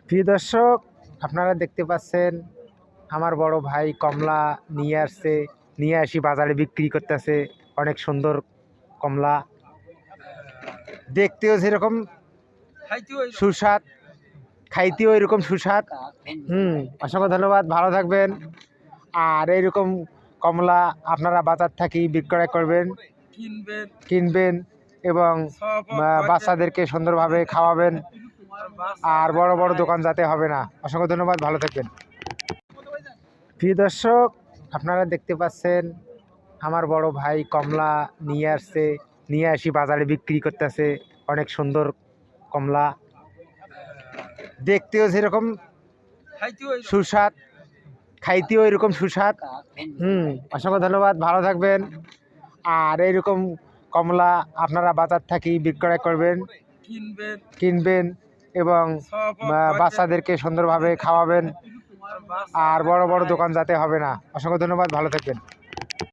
প্রিয় দর্শক, আপনারা দেখতে পাচ্ছেন আমার বড় ভাই কমলা নিয়ে আসি বাজারে বিক্রি করতেছে। অনেক সুন্দর কমলা, দেখতেও যেরকম সুস্বাদ, খাইতেও এরকম সুস্বাদ। অসংখ্য ধন্যবাদ, ভালো থাকবেন। আর এইরকম কমলা আপনারা বাজার থেকে বিক্রয় করবেন, কিনবেন এবং বাচ্চাদেরকে সুন্দরভাবে খাওয়াবেন। আর বড় বড় দোকান যাতে হবে না। অসংখ্য ধন্যবাদ, ভালো থাকবেন। প্রিয় দর্শক, আপনারা দেখতে পাচ্ছেন আমার বড় ভাই কমলা নিয়ে আসি বাজারে বিক্রি করতেছে। অনেক সুন্দর কমলা, দেখতেও যেরকম সুস্বাদ, খাইতেও এরকম সুস্বাদ। অসংখ্য ধন্যবাদ, ভালো থাকবেন। আর এইরকম কমলা আপনারা বাজার থেকে বিক্রয় করবেন, কিনবেন এবং বাচ্চাদেরকে সুন্দরভাবে খাওয়াবেন। আর বড় বড় দোকান যাতে হবে না। অসংখ্য ধন্যবাদ, ভালো থাকবেন।